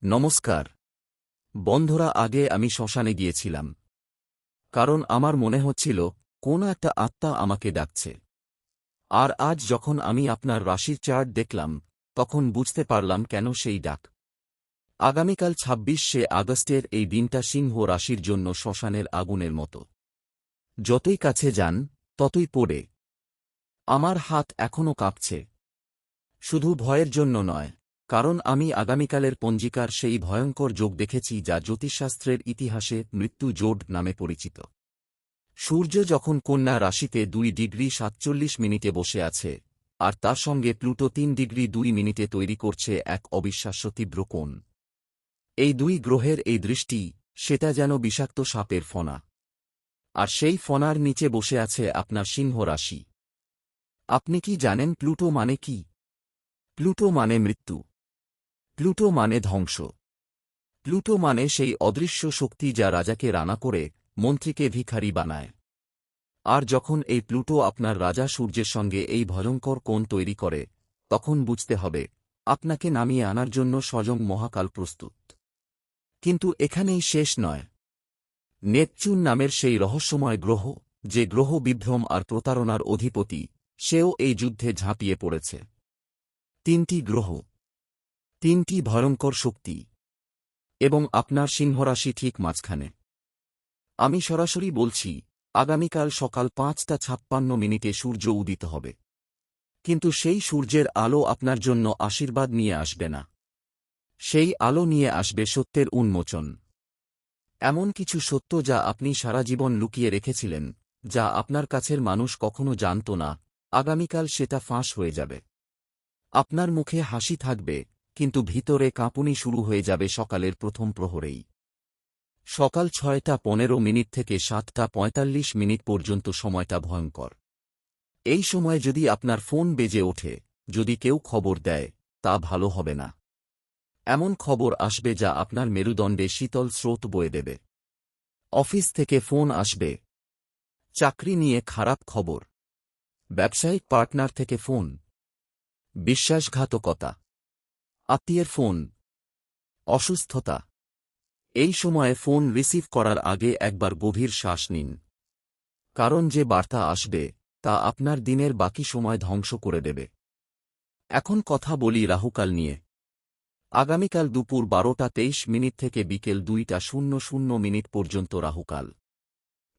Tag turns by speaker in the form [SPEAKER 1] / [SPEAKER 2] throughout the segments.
[SPEAKER 1] নমস্কার বন্ধুরা, আগে আমি শ্মশানে গিয়েছিলাম, কারণ আমার মনে হচ্ছিল কোনো একটা আত্মা আমাকে ডাকছে। আর আজ যখন আমি আপনার রাশির চার্ট দেখলাম, তখন বুঝতে পারলাম কেন সেই ডাক। আগামীকাল ২৬শে আগস্টের এই দিনটা সিংহ রাশির জন্য শ্মশানের আগুনের মতো। যতই কাছে যান ততই পড়ে। আমার হাত এখনও কাঁপছে, শুধু ভয়ের জন্য নয়, কারণ আমি আগামীকালের পঞ্জিকার সেই ভয়ঙ্কর যোগ দেখেছি যা জ্যোতিষশাস্ত্রের ইতিহাসে মৃত্যু যোগ নামে পরিচিত। সূর্য যখন কন্যা রাশিতে 2°47' বসে আছে, আর তার সঙ্গে প্লুটো 3°2' তৈরি করছে এক অবিশ্বাস্য তীব্র কোণ। এই দুই গ্রহের এই দৃষ্টি, সেটা যেন বিষাক্ত সাপের ফনা। আর সেই ফনার নিচে বসে আছে আপনার সিংহ রাশি। আপনি কি জানেন প্লুটো মানে কি? প্লুটো মানে মৃত্যু। প্লুটো মানে ধ্বংস। প্লুটো মানে সেই অদৃশ্য শক্তি যা রাজাকে রানা করে মন্ত্রীকে ভিখারি বানায়। আর যখন এই প্লুটো আপনার রাজা সূর্যের সঙ্গে এই ভয়ঙ্কর কোণ তৈরি করে, তখন বুঝতে হবে আপনাকে নামিয়ে আনার জন্য স্বয়ং মহাকাল প্রস্তুত। কিন্তু এখানেই শেষ নয়। নেপচুন নামের সেই রহস্যময় গ্রহ, যে গ্রহ বিভ্রম আর প্রতারণার অধিপতি, সেও এই যুদ্ধে ঝাঁপিয়ে পড়েছে। 3টি গ্রহ, 3টি ভয়ঙ্কর শক্তি, এবং আপনার সিংহরাশি ঠিক মাঝখানে। আমি সরাসরি বলছি, আগামীকাল সকাল 5:56 সূর্য উদিত হবে। কিন্তু সেই সূর্যের আলো আপনার জন্য আশীর্বাদ নিয়ে আসবে না। সেই আলো নিয়ে আসবে সত্যের উন্মোচন। এমন কিছু সত্য যা আপনি সারা জীবন লুকিয়ে রেখেছিলেন, যা আপনার কাছের মানুষ কখনো জানত না, আগামীকাল সেটা ফাঁস হয়ে যাবে। আপনার মুখে হাসি থাকবে, কিন্তু ভিতরে কাঁপুনি শুরু হয়ে যাবে সকালের প্রথম প্রহরেই। সকাল 6:15 থেকে 7:45 পর্যন্ত সময়টা ভয়ঙ্কর। এই সময় যদি আপনার ফোন বেজে ওঠে, যদি কেউ খবর দেয়, তা ভালো হবে না। এমন খবর আসবে যা আপনার মেরুদণ্ডে শীতল স্রোত বয়ে দেবে। অফিস থেকে ফোন আসবে, চাকরি নিয়ে খারাপ খবর, ব্যবসায়িক পার্টনার থেকে ফোন, বিশ্বাসঘাতকতা, আত্মীয়ের ফোন, অসুস্থতা। এই সময়ে ফোন রিসিভ করার আগে একবার গভীর শ্বাস নিন, কারণ যে বার্তা আসবে তা আপনার দিনের বাকি সময় ধ্বংস করে দেবে। এখন কথা বলি রাহুকাল নিয়ে। আগামীকাল দুপুর 12:23 থেকে বিকেল 2:00 পর্যন্ত রাহুকাল।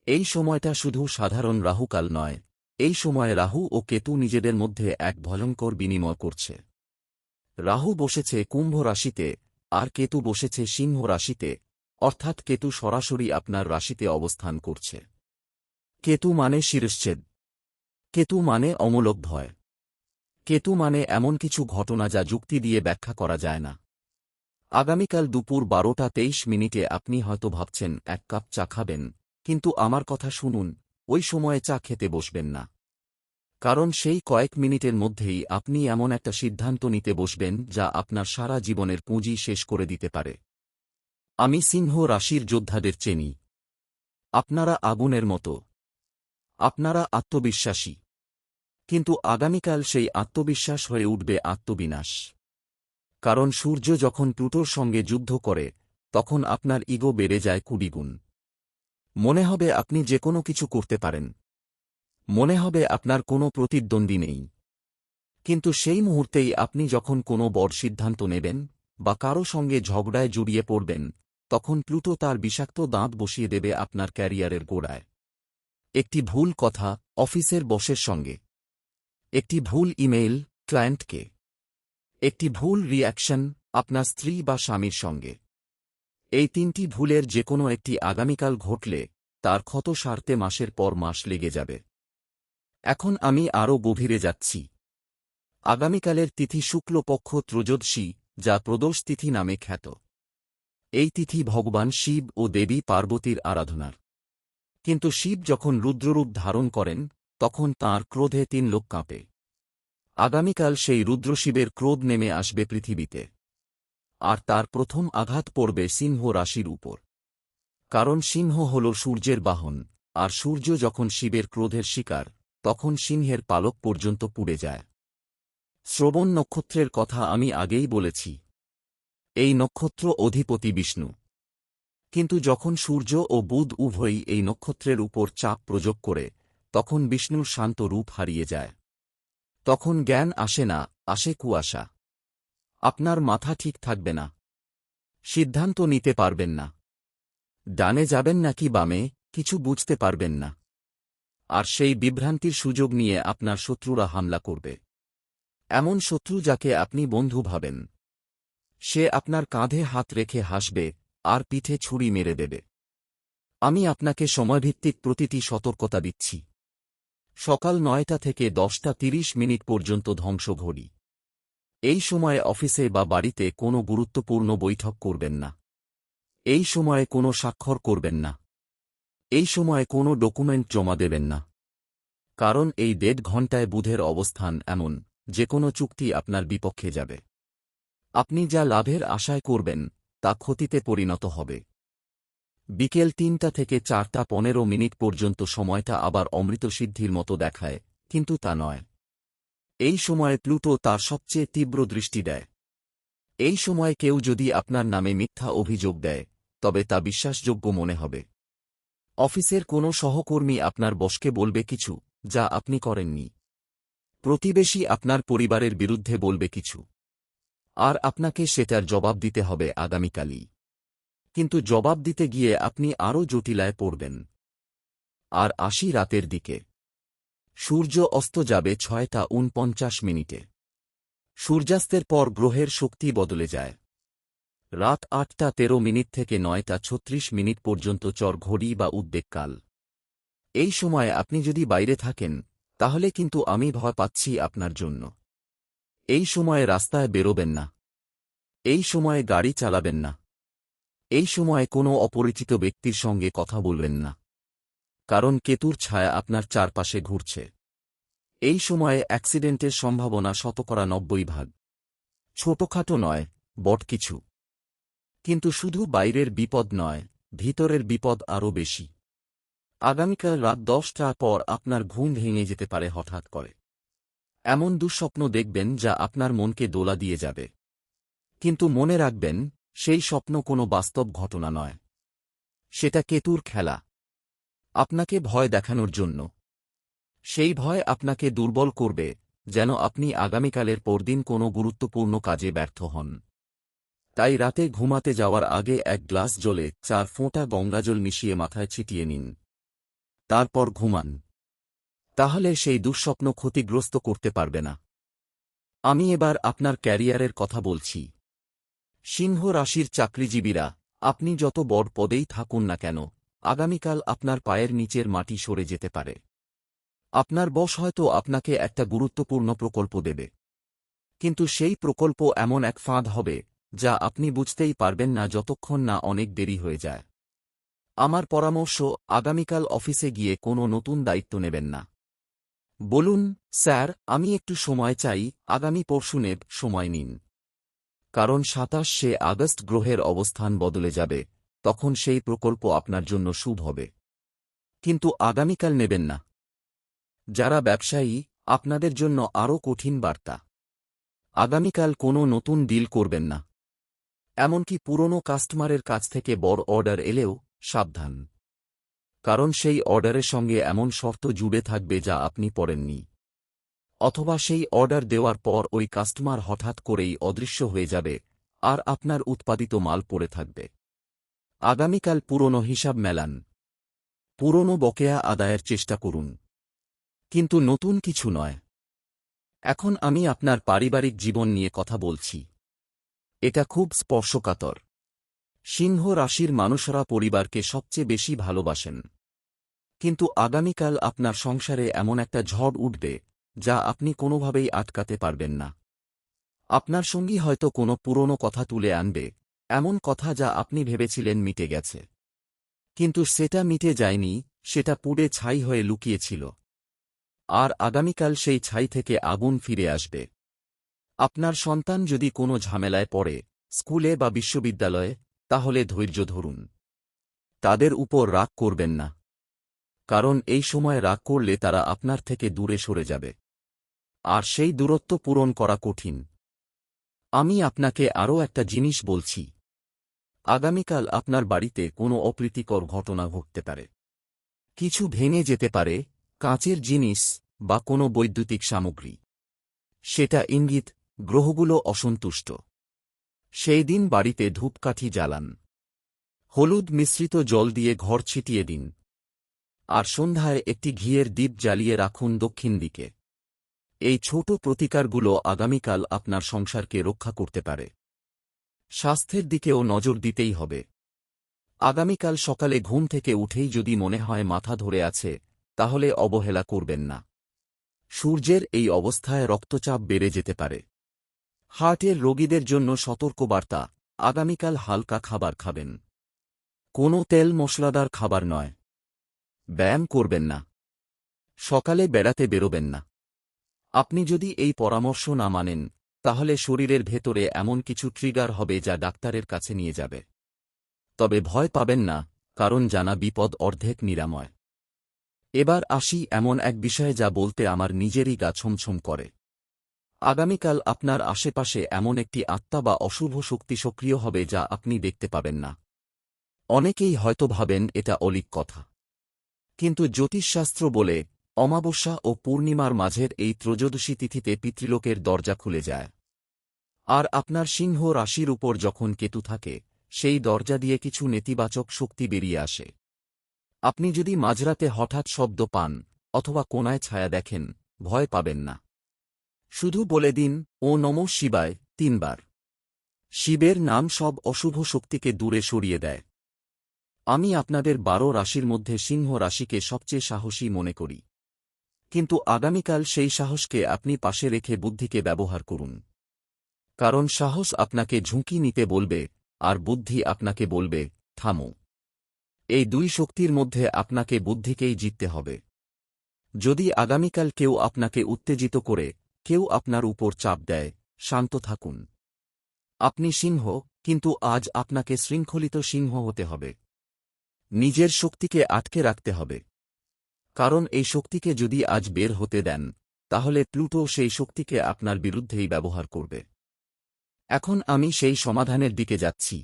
[SPEAKER 1] এই সময়টা শুধু সাধারণ রাহুকাল নয়, এই সময়ে রাহু ও কেতু নিজেদের মধ্যে এক ভয়ঙ্কর বিনিময় করছে। রাহু বসেছে কুম্ভ রাশিতে, আর কেতু বসেছে সিংহ রাশিতে, অর্থাৎ কেতু সরাসরি আপনার রাশিতে অবস্থান করছে। কেতু মানে শিরশ্ছেদ। কেতু মানে অমূলক ভয়। কেতু মানে এমন কিছু ঘটনা যা যুক্তি দিয়ে ব্যাখ্যা করা যায় না। আগামীকাল দুপুর 12:23 আপনি হয়তো ভাবছেন এক কাপ চা খাবেন, কিন্তু আমার কথা শুনুন, ওই সময়ে চা খেতে বসবেন না। কারণ সেই কয়েক মিনিটের মধ্যেই আপনি এমন একটা সিদ্ধান্ত নিতে বসবেন যা আপনার সারা জীবনের পুঁজি শেষ করে দিতে পারে। আমি সিংহ রাশির যোদ্ধাদের চিনি। আপনারা আগুনের মতো। আপনারা আত্মবিশ্বাসী। কিন্তু আগামীকাল সেই আত্মবিশ্বাস হয়ে উঠবে আত্মবিনাশ। কারণ সূর্য যখন প্লুটোর সঙ্গে যুদ্ধ করে, তখন আপনার ইগো বেড়ে যায় 20 গুণ। মনে হবে আপনি যে কোনো কিছু করতে পারেন। মনে হবে আপনার কোনো প্রতিদ্বন্দ্বী নেই। কিন্তু সেই মুহূর্তেই আপনি যখন কোনো বড় সিদ্ধান্ত নেবেন, বা কারো সঙ্গে ঝগড়ায় জড়িয়ে পড়বেন, তখন প্লুটো তার বিষাক্ত দাঁত বসিয়ে দেবে আপনার ক্যারিয়ারের গোড়ায়। একটি ভুল কথা অফিসের বসের সঙ্গে, একটি ভুল ইমেইল ক্লায়েন্টকে, একটি ভুল রিঅ্যাকশন আপনার স্ত্রী বা স্বামীর সঙ্গে। এই 3টি ভুলের যে কোনো একটি আগামীকাল ঘটলে তার ক্ষত সারতে মাসের পর মাস লেগে যাবে। এখন আমি আরও গভীরে যাচ্ছি। আগামীকালের তিথি শুক্লপক্ষ ত্রয়োদশী, যা প্রদোষ তিথি নামে খ্যাত। এই তিথি ভগবান শিব ও দেবী পার্বতীর আরাধনার। কিন্তু শিব যখন রুদ্ররূপ ধারণ করেন, তখন তাঁর ক্রোধে 3 লোক কাঁপে। আগামীকাল সেই রুদ্রশিবের ক্রোধ নেমে আসবে পৃথিবীতে। আর তার প্রথম আঘাত পড়বে সিংহ রাশির উপর। কারণ সিংহ হল সূর্যের বাহন, আর সূর্য যখন শিবের ক্রোধের শিকার, তখন সিংহের পালক পর্যন্ত পুড়ে যায়। শ্রবণ নক্ষত্রের কথা আমি আগেই বলেছি। এই নক্ষত্র অধিপতি বিষ্ণু। কিন্তু যখন সূর্য ও বুধ উভয়ই এই নক্ষত্রের উপর চাপ প্রয়োগ করে, তখন বিষ্ণুর শান্ত রূপ হারিয়ে যায়। তখন জ্ঞান আসে না, আসে কুয়াশা। আপনার মাথা ঠিক থাকবে না, সিদ্ধান্ত নিতে পারবেন না, ডানে যাবেন নাকি বামে কিছু বুঝতে পারবেন না। আর সেই বিভ্রান্তির সুযোগ নিয়ে আপনার শত্রুরা হামলা করবে। এমন শত্রু যাকে আপনি বন্ধু ভাবেন, সে আপনার কাঁধে হাত রেখে হাসবে আর পিঠে ছুরি মেরে দেবে। আমি আপনাকে সময়ভিত্তিক প্রতিটি সতর্কতা দিচ্ছি। সকাল ৯টা থেকে 10:30 পর্যন্ত ধ্বংস ঘড়ি। এই সময়ে অফিসে বা বাড়িতে কোনো গুরুত্বপূর্ণ বৈঠক করবেন না। এই সময়ে কোনো স্বাক্ষর করবেন না। এই সময়ে কোনো ডকুমেন্ট জমা দেবেন না। কারণ এই ১.৫ ঘণ্টায় বুধের অবস্থান এমন যে কোনো চুক্তি আপনার বিপক্ষে যাবে। আপনি যা লাভের আশায় করবেন তা ক্ষতিতে পরিণত হবে। বিকেল ৩টা থেকে ৪:১৫ পর্যন্ত সময়টা আবার অমৃতসিদ্ধির মতো দেখায়, কিন্তু তা নয়। এই সময়ে প্লুটো তার সবচেয়ে তীব্র দৃষ্টি দেয়। এই সময়ে কেউ যদি আপনার নামে মিথ্যা অভিযোগ দেয়, তবে তা বিশ্বাসযোগ্য মনে হবে। অফিসের কোনো সহকর্মী আপনার বসকে বলবে কিছু যা আপনি করেননি। প্রতিবেশী আপনার পরিবারের বিরুদ্ধে বলবে কিছু, আর আপনাকে সেটার জবাব দিতে হবে আগামীকালই। কিন্তু জবাব দিতে গিয়ে আপনি আরও জটিলায় পড়বেন। আর আসি রাতের দিকে। সূর্য অস্ত যাবে 6:49। সূর্যাস্তের পর গ্রহের শক্তি বদলে যায়। রাত 8:13 থেকে 9:36 পর্যন্ত চর ঘড়ি বা উদ্বেগকাল। এই সময়ে আপনি যদি বাইরে থাকেন, তাহলে কিন্তু আমি ভয় পাচ্ছি আপনার জন্য। এই সময়ে রাস্তায় বেরোবেন না। এই সময়ে গাড়ি চালাবেন না। এই সময়ে কোনো অপরিচিত ব্যক্তির সঙ্গে কথা বলবেন না। কারণ কেতুর ছায়া আপনার চারপাশে ঘুরছে। এই সময়ে অ্যাক্সিডেন্টের সম্ভাবনা 90%। ছোটখাটো নয়, বড় কিছু। কিন্তু শুধু বাইরের বিপদ নয়, ভিতরের বিপদ আরও বেশি। আগামীকাল রাত 10টার পর আপনার ঘুম ভেঙে যেতে পারে হঠাৎ করে। এমন দুঃস্বপ্ন দেখবেন যা আপনার মনকে দোলা দিয়ে যাবে। কিন্তু মনে রাখবেন, সেই স্বপ্ন কোনো বাস্তব ঘটনা নয়। সেটা কেতুর খেলা, আপনাকে ভয় দেখানোর জন্য। সেই ভয় আপনাকে দুর্বল করবে, যেন আপনি আগামীকালের পরদিন কোনো গুরুত্বপূর্ণ কাজে ব্যর্থ হন। তাই রাতে ঘুমাতে যাওয়ার আগে 1 গ্লাস জলে 4 ফোঁটা গঙ্গাজল মিশিয়ে মাথায় ছিটিয়ে নিন। তারপর ঘুমান। তাহলে সেই দুঃস্বপ্ন ক্ষতিগ্রস্ত করতে পারবে না। আমি এবার আপনার ক্যারিয়ারের কথা বলছি। সিংহ রাশির চাকরিজীবীরা, আপনি যত বড় পদেই থাকুন না কেন, আগামীকাল আপনার পায়ের নিচের মাটি সরে যেতে পারে। আপনার বস হয়তো আপনাকে একটা গুরুত্বপূর্ণ প্রকল্প দেবে। কিন্তু সেই প্রকল্প এমন এক ফাঁদ হবে, যা আপনি বুঝতেই পারবেন না যতক্ষণ না অনেক দেরি হয়ে যায়। আমার পরামর্শ, আগামীকাল অফিসে গিয়ে কোনো নতুন দায়িত্ব নেবেন না। বলুন, স্যার, আমি একটু সময় চাই, আগামী পরশু সময় নিন। কারণ 27শে আগস্ট গ্রহের অবস্থান বদলে যাবে, তখন সেই প্রকল্প আপনার জন্য শুভ হবে। কিন্তু আগামীকাল নেবেন না। যারা ব্যবসায়ী, আপনাদের জন্য আরও কঠিন বার্তা। আগামীকাল কোনো নতুন ডিল করবেন না। এমনকি পুরনো কাস্টমারের কাছ থেকে বড় অর্ডার এলেও সাবধান। কারণ সেই অর্ডারের সঙ্গে এমন শর্ত জুড়ে থাকবে যা আপনি পড়েননি। অথবা সেই অর্ডার দেওয়ার পর ওই কাস্টমার হঠাৎ করেই অদৃশ্য হয়ে যাবে, আর আপনার উৎপাদিত মাল পড়ে থাকবে। আগামীকাল পুরনো হিসাব মেলান। পুরনো বকেয়া আদায়ের চেষ্টা করুন। কিন্তু নতুন কিছু নয়। এখন আমি আপনার পারিবারিক জীবন নিয়ে কথা বলছি। এটা খুব স্পর্শকাতর। সিংহ রাশির মানুষরা পরিবারকে সবচেয়ে বেশি ভালোবাসেন। কিন্তু আগামীকাল আপনার সংসারে এমন একটা ঝড় উঠবে, যা আপনি কোনোভাবেই আটকাতে পারবেন না। আপনার সঙ্গী হয়তো কোনো পুরনো কথা তুলে আনবে, এমন কথা যা আপনি ভেবেছিলেন মিটে গেছে। কিন্তু সেটা মিটে যায়নি, সেটা পুড়ে ছাই হয়ে লুকিয়েছিল। আর আগামীকাল সেই ছাই থেকে আগুন ফিরে আসবে। আপনার সন্তান যদি কোনো ঝামেলায় পড়ে, স্কুলে বা বিশ্ববিদ্যালয়ে, তাহলে ধৈর্য ধরুন। তাদের উপর রাগ করবেন না। কারণ এই সময় রাগ করলে তারা আপনার থেকে দূরে সরে যাবে। আর সেই দূরত্ব পূরণ করা কঠিন। আমি আপনাকে আরও একটা জিনিস বলছি। আগামীকাল আপনার বাড়িতে কোনো অপ্রীতিকর ঘটনা ঘটতে পারে। কিছু ভেঙে যেতে পারে, কাঁচের জিনিস বা কোনো বৈদ্যুতিক সামগ্রী। সেটা ইঙ্গিত গ্রহগুলো অসন্তুষ্ট। সেই দিন বাড়িতে ধূপকাঠি জ্বালান। হলুদ মিশ্রিত জল দিয়ে ঘর ছিটিয়ে দিন। আর সন্ধ্যায় একটি ঘিয়ের দীপ জ্বালিয়ে রাখুন দক্ষিণ দিকে। এই ছোট প্রতিকারগুলো আগামীকাল আপনার সংসারকে রক্ষা করতে পারে। স্বাস্থ্যের দিকেও নজর দিতেই হবে। আগামীকাল সকালে ঘুম থেকে উঠেই যদি মনে হয় মাথা ধরে আছে, তাহলে অবহেলা করবেন না। সূর্যের এই অবস্থায় রক্তচাপ বেড়ে যেতে পারে। হার্টের রোগীদের জন্য সতর্কবার্তা: আগামীকাল হালকা খাবার খাবেন। কোনো তেল মশলাদার খাবার নয়। ব্যায়াম করবেন না। সকালে বেড়াতে বেরোবেন না। আপনি যদি এই পরামর্শ না মানেন, তাহলে শরীরের ভেতরে এমন কিছু ট্রিগার হবে যা ডাক্তারের কাছে নিয়ে যাবে। তবে ভয় পাবেন না, কারণ জানা বিপদ অর্ধেক নিরাময়। এবার আসি এমন এক বিষয়ে যা বলতে আমার নিজেরই গা ছমছম করে। আগামীকাল আপনার আশেপাশে এমন একটি আত্মা বা অশুভ শক্তি সক্রিয় হবে যা আপনি দেখতে পাবেন না। অনেকেই হয়তো ভাবেন এটা অলীক কথা। কিন্তু জ্যোতিষশাস্ত্র বলে, অমাবস্যা ও পূর্ণিমার মাঝের এই ত্রয়োদশী তিথিতে পিতৃলোকের দরজা খুলে যায়। আর আপনার সিংহ রাশির উপর যখন কেতু থাকে, সেই দরজা দিয়ে কিছু নেতিবাচক শক্তি বেরিয়ে আসে। আপনি যদি মাঝরাতে হঠাৎ শব্দ পান অথবা কোনায় ছায়া দেখেন, ভয় পাবেন না। শুধু বলে দিন, ও নমঃ শিবায় ৩ বার। শিবের নাম সব অশুভ শক্তিকে দূরে সরিয়ে দেয়। আমি আপনাদের ১২ রাশির মধ্যে সিংহ রাশিকে সবচেয়ে সাহসী মনে করি। কিন্তু আগামীকাল সেই সাহসকে আপনি পাশে রেখে বুদ্ধিকে ব্যবহার করুন। কারণ সাহস আপনাকে ঝুঁকি নিতে বলবে, আর বুদ্ধি আপনাকে বলবে, থামো। এই দুই শক্তির মধ্যে আপনাকে বুদ্ধিকেই জিততে হবে। যদি আগামীকাল কেউ আপনাকে উত্তেজিত করে, কেউ আপনার উপর চাপ দেয়, শান্ত থাকুন। আপনি সিংহ, কিন্তু আজ আপনাকে শৃঙ্খলিত সিংহ হতে হবে। নিজের শক্তিকে আটকে রাখতে হবে। কারণ এই শক্তিকে যদি আজ বের হতে দেন, তাহলে প্লুটো সেই শক্তিকে আপনার বিরুদ্ধেই ব্যবহার করবে। এখন আমি সেই সমাধানের দিকে যাচ্ছি।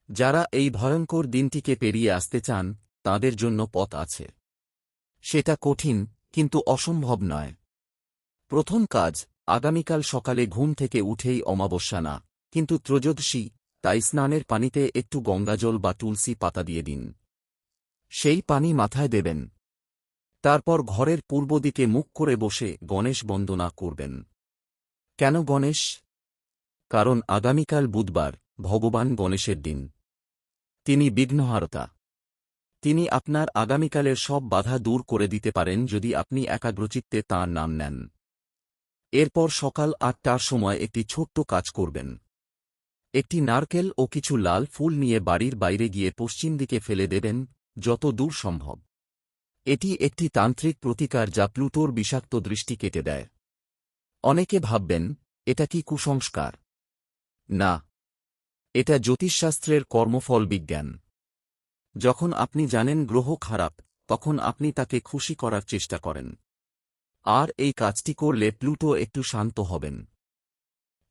[SPEAKER 1] যারা এই ভয়ঙ্কর দিনটিকে পেরিয়ে আসতে চান, তাদের জন্য পথ আছে। সেটা কঠিন, কিন্তু অসম্ভব নয়। প্রথম কাজ, আগামীকাল সকালে ঘুম থেকে উঠেই অমাবস্যা না, কিন্তু ত্রয়োদশী, তাই স্নানের পানিতে একটু গঙ্গাজল বা তুলসী পাতা দিয়ে দিন। সেই পানি মাথায় দেবেন। তারপর ঘরের পূর্ব দিকে মুখ করে বসে গণেশ বন্দনা করবেন। কেন গণেশ? কারণ আগামীকাল বুধবার, ভগবান গণেশের দিন। তিনি বিঘ্নহারতা। তিনি আপনার আগামীকালের সব বাধা দূর করে দিতে পারেন যদি আপনি একাগ্রচিত্তে তাঁর নাম নেন। এরপর সকাল ৮টার সময় একটি ছোট্ট কাজ করবেন। একটি নারকেল ও কিছু লাল ফুল নিয়ে বাড়ির বাইরে গিয়ে পশ্চিম দিকে ফেলে দেবেন, যত দূর সম্ভব। এটি একটি তান্ত্রিক প্রতিকার যা প্লুটোর বিষাক্ত দৃষ্টি কেটে দেয়। অনেকে ভাববেন, এটা কি কুসংস্কার? না, এটা জ্যোতিষশাস্ত্রের কর্মফল বিজ্ঞান। যখন আপনি জানেন গ্রহ খারাপ, তখন আপনি তাকে খুশি করার চেষ্টা করেন। আর এই কাজটি করলে প্লুটো একটু শান্ত হবেন।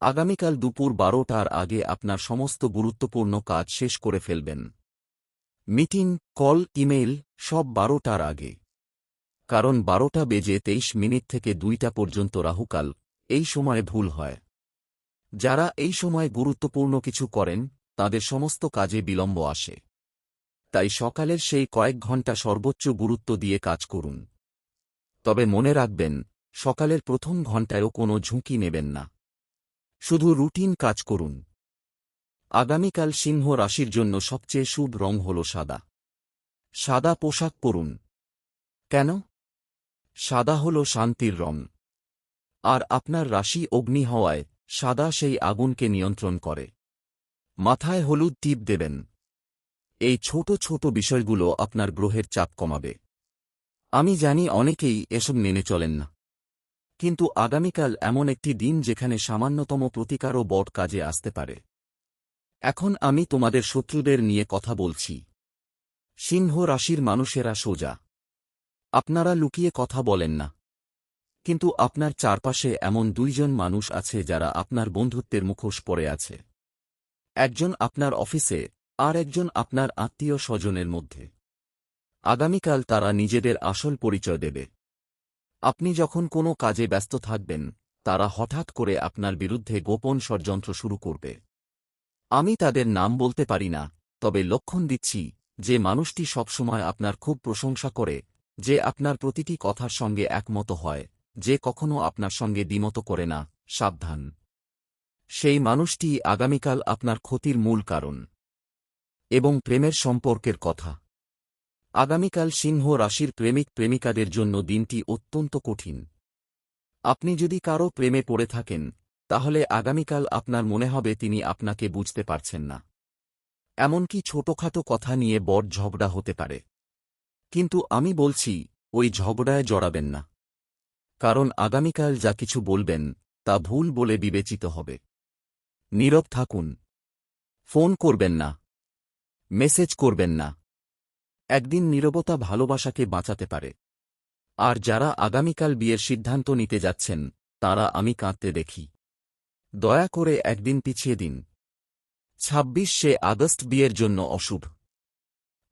[SPEAKER 1] আগামীকাল দুপুর ১২টার আগে আপনার সমস্ত গুরুত্বপূর্ণ কাজ শেষ করে ফেলবেন। মিটিং, কল, ইমেইল সব ১২টার আগে। কারণ ১২:২৩ থেকে ২টা পর্যন্ত রাহুকাল, এই সময়ে ভুল হয়। যারা এই সময় গুরুত্বপূর্ণ কিছু করেন, তাদের সমস্ত কাজে বিলম্ব আসে। তাই সকালের সেই কয়েক ঘণ্টা সর্বোচ্চ গুরুত্ব দিয়ে কাজ করুন। তবে মনে রাখবেন, সকালের প্রথম ঘণ্টায়ও কোনো ঝুঁকি নেবেন না। শুধু রুটিন কাজ করুন। আগামীকাল সিংহ রাশির জন্য সবচেয়ে শুভ রং হল সাদা। সাদা পোশাক পরুন। কেন? সাদা হল শান্তির রং। আর আপনার রাশি অগ্নি হওয়ায় সাদা সেই আগুনকে নিয়ন্ত্রণ করে। মাথায় হলুদ টিপ দেবেন। এই ছোট ছোট বিষয়গুলো আপনার গ্রহের চাপ কমাবে। আমি জানি অনেকেই এসব মেনে চলেন না। কিন্তু আগামীকাল এমন একটি দিন যেখানে সামান্যতম প্রতিকারও বড় কাজে আসতে পারে। এখন আমি তোমাদের শত্রুদের নিয়ে কথা বলছি। সিংহ রাশির মানুষেরা সোজা। আপনারা লুকিয়ে কথা বলেন না। কিন্তু আপনার চারপাশে এমন দুইজন মানুষ আছে যারা আপনার বন্ধুত্বের মুখোশ পরে আছে। একজন আপনার অফিসে, আর একজন আপনার আত্মীয় স্বজনের মধ্যে। আগামীকাল তারা নিজেদের আসল পরিচয় দেবে। আপনি যখন কোনো কাজে ব্যস্ত থাকবেন, তারা হঠাৎ করে আপনার বিরুদ্ধে গোপন ষড়যন্ত্র শুরু করবে। আমি তাদের নাম বলতে পারি না, তবে লক্ষণ দিচ্ছি যে মানুষটি সবসময় আপনার খুব প্রশংসা করে, যে আপনার প্রতিটি কথার সঙ্গে একমত হয়, যে কখনো আপনার সঙ্গে দ্বিমত করে না। সাবধান, সেই মানুষটি আগামীকাল আপনার ক্ষতির মূল কারণ। এবং প্রেমের সম্পর্কের কথা। আগামীকাল সিংহ রাশির প্রেমিক প্রেমিকাদের জন্য দিনটি অত্যন্ত কঠিন। আপনি যদি কারও প্রেমে পড়ে থাকেন, তাহলে আগামীকাল আপনার মনে হবে তিনি আপনাকে বুঝতে পারছেন না। এমনকি ছোটখাটো কথা নিয়ে বড় ঝগড়া হতে পারে। কিন্তু আমি বলছি, ওই ঝগড়ায় জড়াবেন না। কারণ আগামীকাল যা কিছু বলবেন, তা ভুল বলে বিবেচিত হবে। নীরব থাকুন। ফোন করবেন না। মেসেজ করবেন না। একদিন নীরবতা ভালোবাসাকে বাঁচাতে পারে। আর যারা আগামীকাল বিয়ের সিদ্ধান্ত নিতে যাচ্ছেন, তারা আমি কাঁদতে দেখি। দয়া করে একদিন পিছিয়ে দিন। 26শে আগস্ট বিয়ের জন্য অশুভ।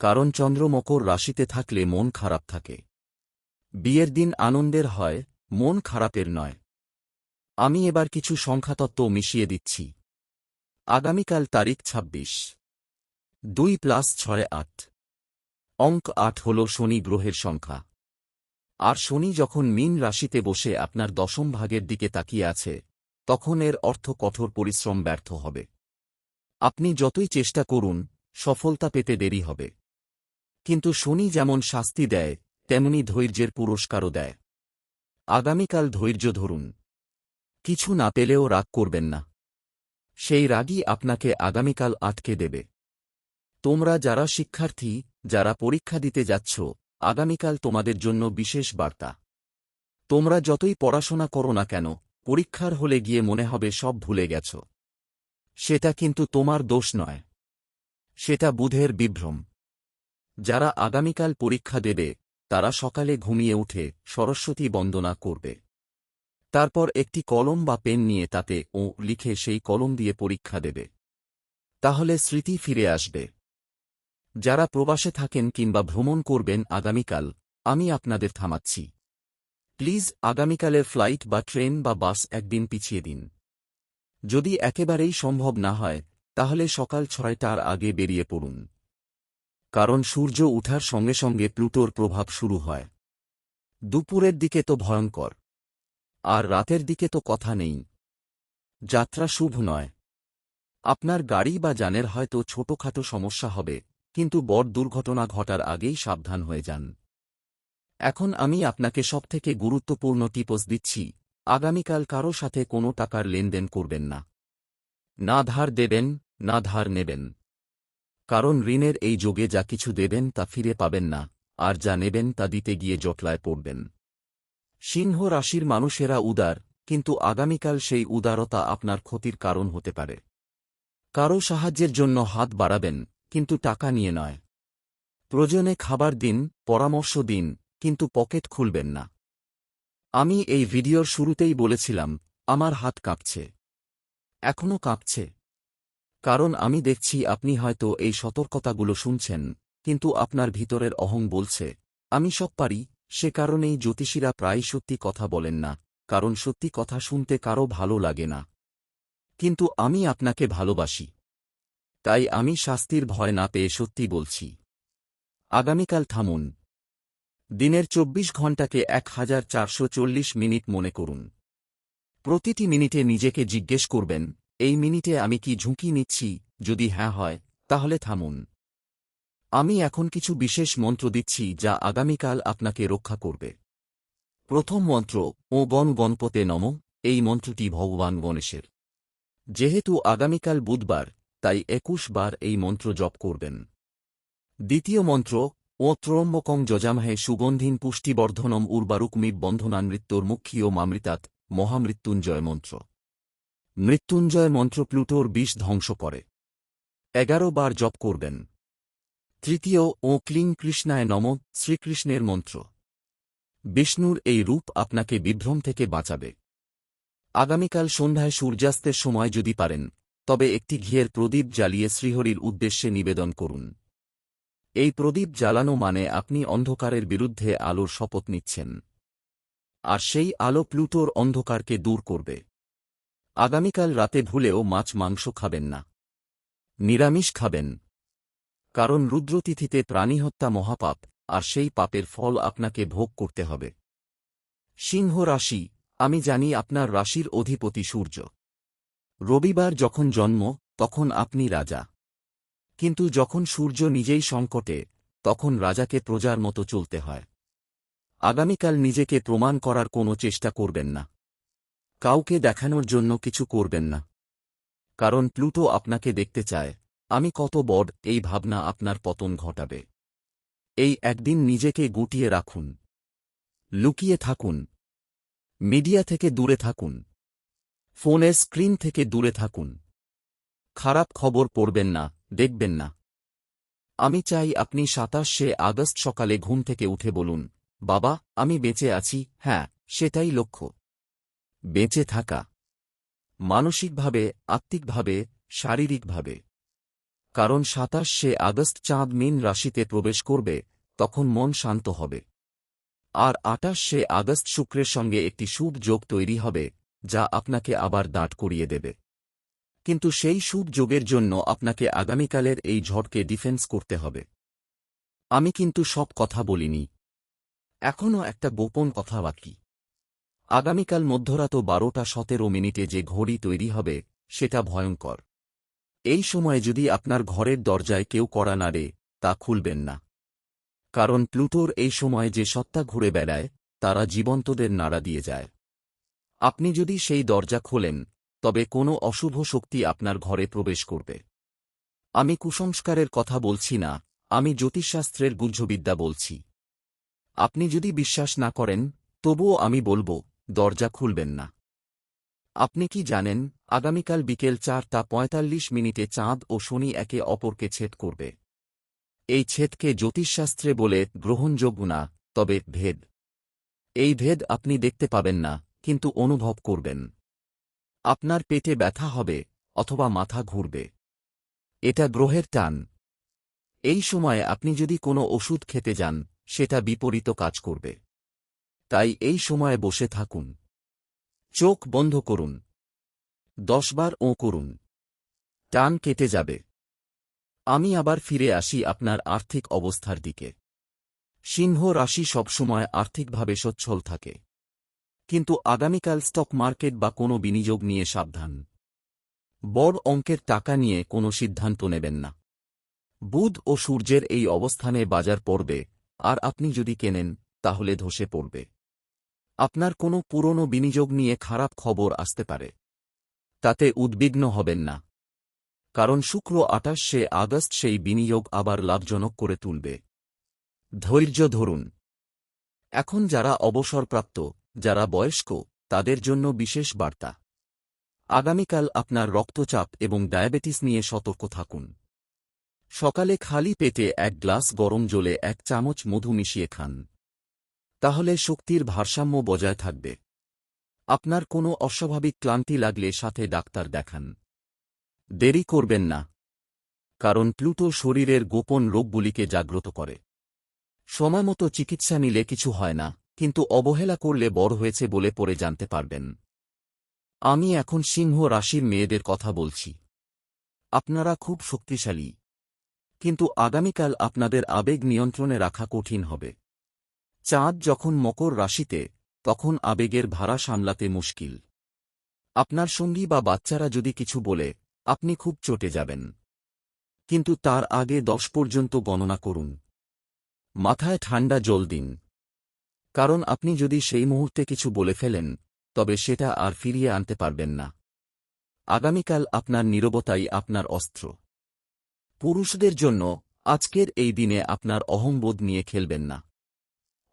[SPEAKER 1] কারণ চন্দ্র মকর রাশিতে থাকলে মন খারাপ থাকে। বিয়ের দিন আনন্দের হয়, মন খারাপের নয়। আমি এবার কিছু সংখ্যাতত্ত্ব মিশিয়ে দিচ্ছি। আগামীকাল তারিখ 26। 2 + 6 8। অঙ্ক 8 হল শনি গ্রহের সংখ্যা। আর শনি যখন মীন রাশিতে বসে আপনার দশম ভাগের দিকে তাকিয়ে আছে, তখন এর অর্থ কঠোর পরিশ্রম ব্যর্থ হবে। আপনি যতই চেষ্টা করুন, সফলতা পেতে দেরি হবে। কিন্তু শনি যেমন শাস্তি দেয়, তেমনি ধৈর্যের পুরস্কারও দেয়। আগামীকাল ধৈর্য ধরুন। কিছু না পেলেও রাগ করবেন না। সেই রাগই আপনাকে আগামীকাল আটকে দেবে। তোমরা যারা শিক্ষার্থী, যারা পরীক্ষা দিতে যাচ্ছ, আগামীকাল তোমাদের জন্য বিশেষ বার্তা। তোমরা যতই পড়াশোনা করো না কেন, পরীক্ষার হলে গিয়ে মনে হবে সব ভুলে গেছ। সেটা কিন্তু তোমার দোষ নয়। সেটা বুধের বিভ্রম। যারা আগামীকাল পরীক্ষা দেবে, তারা সকালে ঘুমিয়ে উঠে সরস্বতী বন্দনা করবে। তারপর একটি কলম বা পেন নিয়ে তাতে ও লিখে সেই কলম দিয়ে পরীক্ষা দেবে। তাহলে স্মৃতি ফিরে আসবে। যারা প্রবাসে থাকেন কিংবা ভ্রমণ করবেন আগামীকাল, আমি আপনাদের থামাচ্ছি। প্লিজ আগামীকালের ফ্লাইট বা ট্রেন বা বাস একদিন পিছিয়ে দিন। যদি একেবারেই সম্ভব না হয়, তাহলে সকাল 6টার আগে বেরিয়ে পড়ুন। কারণ সূর্য ওঠার সঙ্গে সঙ্গে প্লুটোর প্রভাব শুরু হয়। দুপুরের দিকে তো ভয়ঙ্কর। আর রাতের দিকে তো কথা নেই। যাত্রা শুভ নয়। আপনার গাড়ি বা যানের হয়তো ছোটখাটো সমস্যা হবে, কিন্তু বড় দুর্ঘটনা ঘটার আগেই সাবধান হয়ে যান। এখন আমি আপনাকে সবথেকে গুরুত্বপূর্ণ টিপস দিচ্ছি। আগামীকাল কারো সাথে কোনো টাকার লেনদেন করবেন না। না ধার দেবেন, না ধার নেবেন। কারণ ঋণের এই যোগে যা কিছু দেবেন তা ফিরে পাবেন না, আর যা নেবেন তা দিতে গিয়ে জটলায় পড়বেন। সিংহ রাশির মানুষেরা উদার, কিন্তু আগামীকাল সেই উদারতা আপনার ক্ষতির কারণ হতে পারে। কারো সাহায্যের জন্য হাত বাড়াবেন, কিন্তু টাকা নিয়ে নয়। প্রয়োজনে খাবার দিন, পরামর্শ দিন, কিন্তু পকেট খুলবেন না। আমি এই ভিডিওর শুরুতেই বলেছিলাম, আমার হাত কাঁপছে। এখনও কাঁপছে। কারণ আমি দেখছি আপনি হয়তো এই সতর্কতাগুলো শুনছেন, কিন্তু আপনার ভিতরের অহং বলছে, আমি সব পারি। সে কারণেই জ্যোতিষীরা প্রায় সত্যি কথা বলেন না, কারণ সত্যি কথা শুনতে কারও ভালো লাগে না। কিন্তু আমি আপনাকে ভালোবাসি। তাই আমি শাস্তির ভয় না পেয়ে সত্যি বলছি। আগামীকাল থামুন। দিনের 24 ঘণ্টাকে 1440 মিনিট মনে করুন। প্রতিটি মিনিটে নিজেকে জিজ্ঞেস করবেন, এই মিনিটে আমি কি ঝুঁকি নিচ্ছি? যদি হ্যাঁ হয়, তাহলে থামুন। আমি এখন কিছু বিশেষ মন্ত্র দিচ্ছি যা আগামীকাল আপনাকে রক্ষা করবে। প্রথম মন্ত্র, ও গণপতে নমঃ। এই মন্ত্রটি ভগবান গণেশের। যেহেতু আগামীকাল বুধবার, তাই 21 বার এই মন্ত্র জপ করবেন। দ্বিতীয় মন্ত্র, ও ত্রম্বকং যজামহে সুগন্ধিন পুষ্টিবর্ধনম উর্বারুকমিব বন্ধনানৃত্যর্মুক্ষীয় মামৃতাৎ। মহামৃত্যুঞ্জয় মন্ত্র। মৃত্যুঞ্জয় মন্ত্র প্লুটোর বিষ ধ্বংস করে। 11 বার জপ করবেন। তৃতীয়, ও ক্লিং কৃষ্ণায় নমঃ। শ্রীকৃষ্ণের মন্ত্র। বিষ্ণুর এই রূপ আপনাকে বিভ্রম থেকে বাঁচাবে। আগামীকাল সন্ধ্যায় সূর্যাস্তের সময় যদি পারেন, তবে একটি ঘিয়ের প্রদীপ জ্বালিয়ে শ্রীহরির উদ্দেশ্যে নিবেদন করুন। এই প্রদীপ জ্বালানো মানে আপনি অন্ধকারের বিরুদ্ধে আলোর শপথ নিচ্ছেন। আর সেই আলো প্লুটোর অন্ধকারকে দূর করবে। আগামীকাল রাতে ভুলেও মাছ মাংস খাবেন না। নিরামিষ খাবেন। কারণ রুদ্রতিথিতে প্রাণীহত্যা মহাপাপ, আর সেই পাপের ফল আপনাকে ভোগ করতে হবে। সিংহ রাশি, আমি জানি আপনার রাশির অধিপতি সূর্য। রবিবার যখন জন্ম, তখন আপনি রাজা। কিন্তু যখন সূর্য নিজেই সংকটে, তখন রাজাকে প্রজার মতো চলতে হয়। আগামীকাল নিজেকে প্রমাণ করার কোনো চেষ্টা করবেন না। কাউকে দেখানোর জন্য কিছু করবেন না। কারণ প্লুটো আপনাকে দেখতে চায়, আমি কত বড়, এই ভাবনা আপনার পতন ঘটাবে। এই একদিন নিজেকে গুটিয়ে রাখুন। লুকিয়ে থাকুন। মিডিয়া থেকে দূরে থাকুন। ফোনের স্ক্রিন থেকে দূরে থাকুন। খারাপ খবর পড়বেন না, দেখবেন না। আমি চাই আপনি 27শে আগস্ট সকালে ঘুম থেকে উঠে বলুন, বাবা, আমি বেঁচে আছি। হ্যাঁ, সেটাই লক্ষ্য। বেঁচে থাকা। মানসিকভাবে, আত্মিকভাবে, শারীরিকভাবে। কারণ 27শে আগস্ট চাঁদ মীন রাশিতে প্রবেশ করবে, তখন মন শান্ত হবে। আর 28শে আগস্ট শুক্রের সঙ্গে একটি শুভ যোগ তৈরি হবে, যা আপনাকে আবার দাঁড় করিয়ে দেবে। কিন্তু সেই শুভ যোগের জন্য আপনাকে আগামীকালের এই ঝড়কে ডিফেন্স করতে হবে। আমি কিন্তু সব কথা বলিনি। এখনও একটা গোপন কথা বাকি। আগামীকাল মধ্যরাত 12:17 যে ঘড়ি তৈরি হবে, সেটা ভয়ঙ্কর। এই সময়ে যদি আপনার ঘরের দরজায় কেউ কড়া নাড়ে, তা খুলবেন না। কারণ প্লুটোর এই সময় যে সত্তা ঘুরে বেড়ায়, তারা জীবন্তদের নাড়া দিয়ে যায়। আপনি যদি সেই দরজা খোলেন, তবে কোনো অশুভ শক্তি আপনার ঘরে প্রবেশ করবে। আমি কুসংস্কারের কথা বলছি না, আমি জ্যোতিষশাস্ত্রের গুহ্যবিদ্যা বলছি। আপনি যদি বিশ্বাস না করেন, তবুও আমি বলবো, দরজা খুলবেন না। আপনি কি জানেন, আগামীকাল বিকেল 4:45 চাঁদ ও শনি একে অপরকে ছেদ করবে। এই ছেদকে জ্যোতিষশাস্ত্রে বলে গ্রহণযোগ্য না, তবে ভেদ। এই ভেদ আপনি দেখতে পাবেন না, কিন্তু অনুভব করবেন। আপনার পেটে ব্যথা হবে, অথবা মাথা ঘুরবে। এটা গ্রহের টান। এই সময়ে আপনি যদি কোনো ওষুধ খেতে যান, সেটা বিপরীত কাজ করবে। তাই এই সময়ে বসে থাকুন। চোখ বন্ধ করুন। 10 বার ও করুন। টান কেটে যাবে। আমি আবার ফিরে আসি আপনার আর্থিক অবস্থার দিকে। সিংহ রাশি সবসময় আর্থিকভাবে সচ্ছল থাকে। কিন্তু আগামীকাল স্টক মার্কেট বা কোনো বিনিয়োগ নিয়ে সাবধান। বড় অঙ্কের টাকা নিয়ে কোনো সিদ্ধান্ত নেবেন না। বুধ ও সূর্যের এই অবস্থানে বাজার পড়বে, আর আপনি যদি কেনেন, তাহলে ধসে পড়বে। আপনার কোনো পুরনো বিনিয়োগ নিয়ে খারাপ খবর আসতে পারে। তাতে উদ্বিগ্ন হবেন না। কারণ শুক্র 28শে আগস্ট সেই বিনিয়োগ আবার লাভজনক করে তুলবে। ধৈর্য ধরুন। এখন যারা অবসরপ্রাপ্ত, যারা বয়স্ক, তাদের জন্য বিশেষ বার্তা। আগামীকাল আপনার রক্তচাপ এবং ডায়াবেটিস নিয়ে সতর্ক থাকুন। সকালে খালি পেটে 1 গ্লাস গরম জলে 1 চামচ মধু মিশিয়ে খান। তাহলে শক্তির ভারসাম্য বজায় থাকবে। আপনার কোনো অস্বাভাবিক ক্লান্তি লাগলে সাথে ডাক্তার দেখান। দেরি করবেন না। কারণ প্লুটো শরীরের গোপন রোগগুলিকে জাগ্রত করে। সময়মতো চিকিৎসা নিলে কিছু হয় না, কিন্তু অবহেলা করলে বড় হয়েছে বলে পরে জানতে পারবেন। আমি এখন সিংহ রাশির মেয়েদের কথা বলছি। আপনারা খুব শক্তিশালী। কিন্তু আগামীকাল আপনাদের আবেগ নিয়ন্ত্রণে রাখা কঠিন হবে। চাঁদ যখন মকর রাশিতে, তখন আবেগের ভাড়া সামলাতে মুশকিল। আপনার সঙ্গী বা বাচ্চারা যদি কিছু বলে, আপনি খুব চটে যাবেন। কিন্তু তার আগে 10 পর্যন্ত গণনা করুন। মাথায় ঠান্ডা জল দিন। কারণ আপনি যদি সেই মুহূর্তে কিছু বলে ফেলেন, তবে সেটা আর ফিরিয়ে আনতে পারবেন না। আগামীকাল আপনার নীরবতাই আপনার অস্ত্র। পুরুষদের জন্য, আজকের এই দিনে আপনার অহংবোধ নিয়ে খেলবেন না।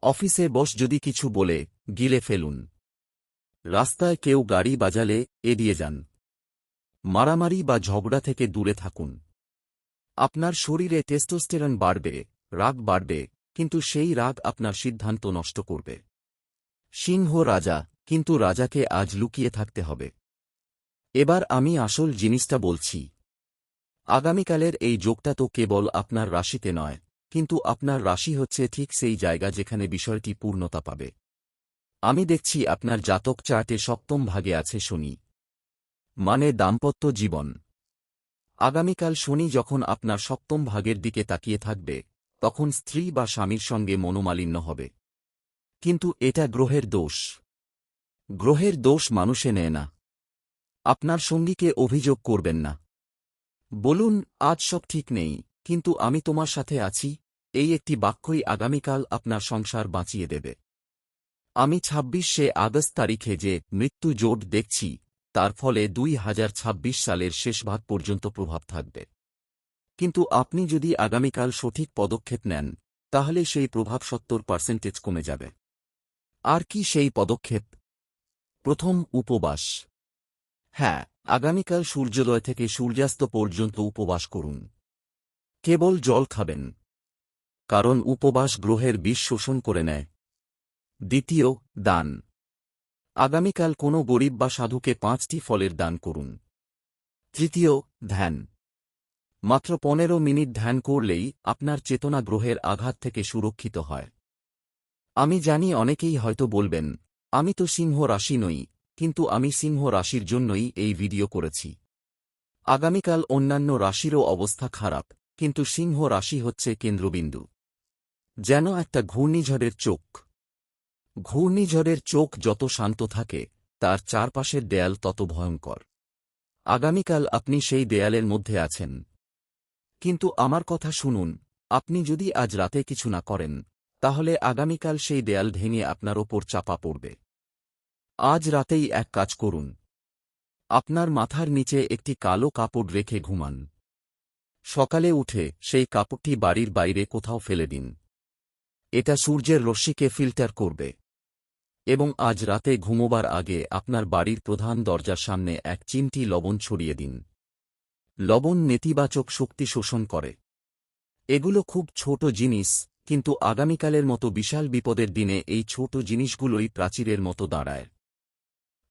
[SPEAKER 1] অফিসে বস যদি কিছু বলে, গিলে ফেলুন। রাস্তায় কেউ গাড়ি বাজালে, এড়িয়ে যান। মারামারি বা ঝগড়া থেকে দূরে থাকুন। আপনার শরীরে টেস্টোস্টেরন বাড়বে, রাগ বাড়বে, কিন্তু সেই রাগ আপনার সিদ্ধান্ত নষ্ট করবে। সিংহ রাজা, কিন্তু রাজাকে আজ লুকিয়ে থাকতে হবে। এবার আমি আসল জিনিসটা বলছি। আগামীকালের এই যোগটা তো কেবল আপনার রাশিতে নয়, কিন্তু আপনার রাশি হচ্ছে ঠিক সেই জায়গা যেখানে বিষয়টি পূর্ণতা পাবে। আমি দেখছি আপনার জাতক চার্টে সপ্তম ভাগে আছে শনি, মানে দাম্পত্য জীবন। আগামীকাল শনি যখন আপনার সপ্তম ভাগের দিকে তাকিয়ে থাকবে, তখন স্ত্রী বা স্বামীর সঙ্গে মনোমালিন্য হবে। কিন্তু এটা গ্রহের দোষ। গ্রহের দোষ মানুষে নেয় না। আপনার সঙ্গীকে অভিযোগ করবেন না। বলুন, আজ সব ঠিক নেই, কিন্তু আমি তোমার সাথে আছি। এই একটি বাক্যই আগামীকাল আপনার সংসার বাঁচিয়ে দেবে। আমি ২৬শে আগস্ট তারিখে যে মৃত্যু জোট দেখছি, তার ফলে ২০২৬ সালের শেষ ভাগ পর্যন্ত প্রভাব থাকবে। কিন্তু আপনি যদি আগামীকাল সঠিক পদক্ষেপ নেন, তাহলে সেই প্রভাব ৭০% কমে যাবে। আর কি সেই পদক্ষেপ? প্রথম, উপবাস। হ্যাঁ, আগামীকাল সূর্যোদয় থেকে সূর্যাস্ত পর্যন্ত উপবাস করুন। কেবল জল খাবেন, কারণ উপবাস গ্রহের বিষ শোষণ করে নেয়। দ্বিতীয়, দান। আগামীকাল কোনো গরিব বা সাধুকে ৫টি ফলের দান করুন। তৃতীয়, ধ্যান। মাত্র ১৫ মিনিট ধ্যান করলেই আপনার চেতনা গ্রহের আঘাত থেকে সুরক্ষিত হয়। আমি জানি অনেকেই হয়তো বলবেন, আমি তো সিংহ রাশি নই, কিন্তু আমি সিংহ রাশির জন্যই এই ভিডিও করেছি। আগামীকাল অন্যান্য রাশিরও অবস্থা খারাপ, কিন্তু সিংহ রাশি হচ্ছে কেন্দ্রবিন্দু। যেন একটা ঘূর্ণিঝড়ের চোখ। ঘূর্ণিঝড়ের চোখ যত শান্ত থাকে, তার চারপাশের দেয়াল তত ভয়ঙ্কর। আগামীকাল আপনি সেই দেয়ালের মধ্যে আছেন। কিন্তু আমার কথা শুনুন, আপনি যদি আজ রাতে কিছু না করেন, তাহলে আগামীকাল সেই দেয়াল ভেঙে আপনার ওপর চাপা পড়বে। আজ রাতেই এক কাজ করুন। আপনার মাথার নিচে একটি কালো কাপড় রেখে ঘুমান। সকালে উঠে সেই কাপড়টি বাড়ির বাইরে কোথাও ফেলে দিন। এটা সূর্যের রশ্মিকে ফিল্টার করবে। এবং আজ রাতে ঘুমোবার আগে আপনার বাড়ির প্রধান দরজার সামনে এক চিমটি লবণ ছড়িয়ে দিন। লবণ নেতিবাচক শক্তি শোষণ করে। এগুলো খুব ছোট জিনিস, কিন্তু আগামীকালের মতো বিশাল বিপদের দিনে এই ছোট জিনিসগুলোই প্রাচীরের মতো দাঁড়ায়।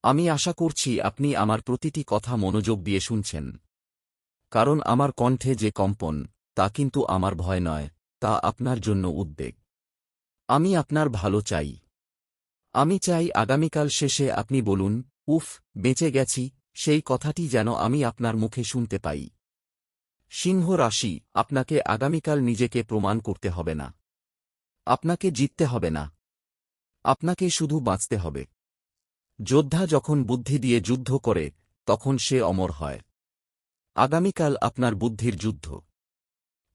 [SPEAKER 1] আমি আশা করছি আপনি আমার প্রতিটি কথা মনোযোগ দিয়ে শুনছেন। কারণ আমার কণ্ঠে যে কম্পন, তা কিন্তু আমার ভয় নয়, তা আপনার জন্য উদ্বেগ। আমি আপনার ভালো চাই। আমি চাই আগামীকাল শেষে আপনি বলুন, উফ, বেঁচে গেছি, সেই কথাটি যেন আমি আপনার মুখে শুনতে পাই। সিংহ রাশি, আপনাকে আগামীকাল নিজেকে প্রমাণ করতে হবে না। আপনাকে জিততে হবে না। আপনাকে শুধু বাঁচতে হবে। যোদ্ধা যখন বুদ্ধি দিয়ে যুদ্ধ করে, তখন সে অমর হয়। আগামীকাল আপনার বুদ্ধির যুদ্ধ।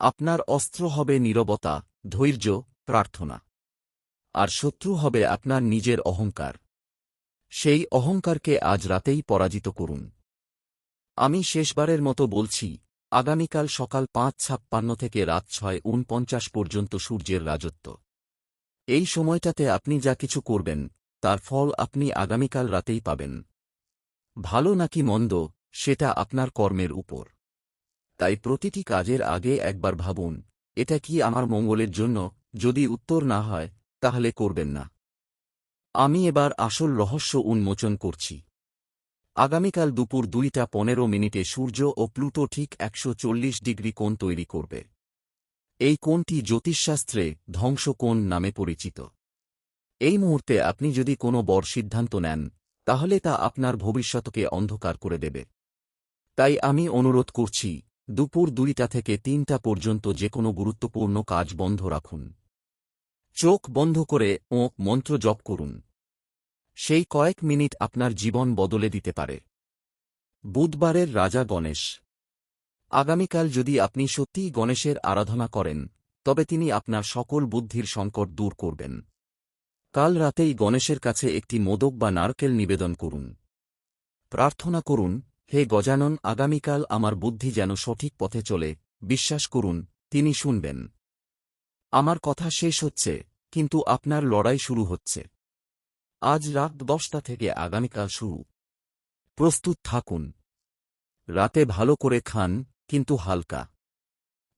[SPEAKER 1] আপনার অস্ত্র হবে নীরবতা, ধৈর্য, প্রার্থনা। আর শত্রু হবে আপনার নিজের অহংকার। সেই অহংকারকে আজ রাতেই পরাজিত করুন। আমি শেষবারের মতো বলছি, আগামীকাল সকাল ৫:৫৬ থেকে রাত ৬:৪৯ পর্যন্ত সূর্যের রাজত্ব। এই সময়টাতে আপনি যা কিছু করবেন, তার ফল আপনি আগামীকাল রাতেই পাবেন। ভালো নাকি মন্দ, সেটা আপনার কর্মের উপর। তাই প্রতিটি কাজের আগে একবার ভাবুন, এটা কি আমার মঙ্গলের জন্য? যদি উত্তর না হয়, তাহলে করবেন না। আমি এবার আসল রহস্য উন্মোচন করছি। আগামীকাল দুপুর ২টা ১৫ সূর্য ও প্লুটো ঠিক ১৪০ ডিগ্রি কোণ তৈরি করবে। এই কোণটি জ্যোতিষশাস্ত্রে ধ্বংস কোণ নামে পরিচিত। এই মুহূর্তে আপনি যদি কোনো বড় সিদ্ধান্ত নেন, তাহলে তা আপনার ভবিষ্যৎকে অন্ধকার করে দেবে। তাই আমি অনুরোধ করছি, দুপুর ২টা থেকে ৩টা পর্যন্ত যে কোনো গুরুত্বপূর্ণ কাজ বন্ধ রাখুন। চোখ বন্ধ করে মন্ত্র জপ করুন। সেই কয়েক মিনিট আপনার জীবন বদলে দিতে পারে। বুধবারের রাজা গণেশ। আগামীকাল যদি আপনি সত্যিই গণেশের আরাধনা করেন, তবে তিনি আপনার সকল বুদ্ধির সংকট দূর করবেন। কাল রাতেই গণেশের কাছে একটি মোদক বা নারকেল নিবেদন করুন। প্রার্থনা করুন, হে গজানন, আগামীকাল আমার বুদ্ধি যেন সঠিক পথে চলে। বিশ্বাস করুন, তিনি শুনবেন। আমার কথা শেষ হচ্ছে, কিন্তু আপনার লড়াই শুরু হচ্ছে। আজ রাত 10টা থেকে আগামীকাল শুরু। প্রস্তুত থাকুন। রাতে ভালো করে খান, কিন্তু হালকা।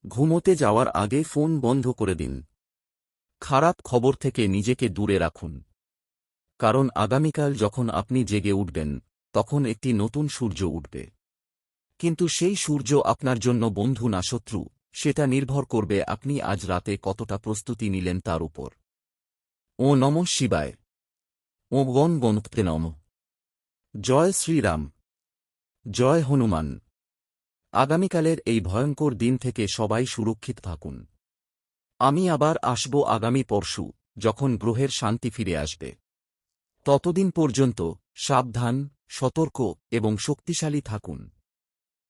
[SPEAKER 1] ঘুমোতে যাওয়ার আগে ফোন বন্ধ করে দিন। খারাপ খবর থেকে নিজেকে দূরে রাখুন। কারণ আগামীকাল যখন আপনি জেগে উঠবেন তখন একটি নতুন সূর্য উঠবে। কিন্তু সেই সূর্য আপনার জন্য বন্ধু না শত্রু, সেটা নির্ভর করবে আপনি আজ রাতে কতটা প্রস্তুতি নিলেন তার উপর। ও নমঃ শিবায়। ও গণ গণপতে নমঃ। জয় শ্রীরাম। জয় হনুমান। আগামীকালের এই ভয়ঙ্কর দিন থেকে সবাই সুরক্ষিত থাকুন। আমি আবার আসব আগামী পরশু, যখন গ্রহের শান্তি ফিরে আসবে। ততদিন পর্যন্ত সাবধান, সতর্ক এবং শক্তিশালী থাকুন।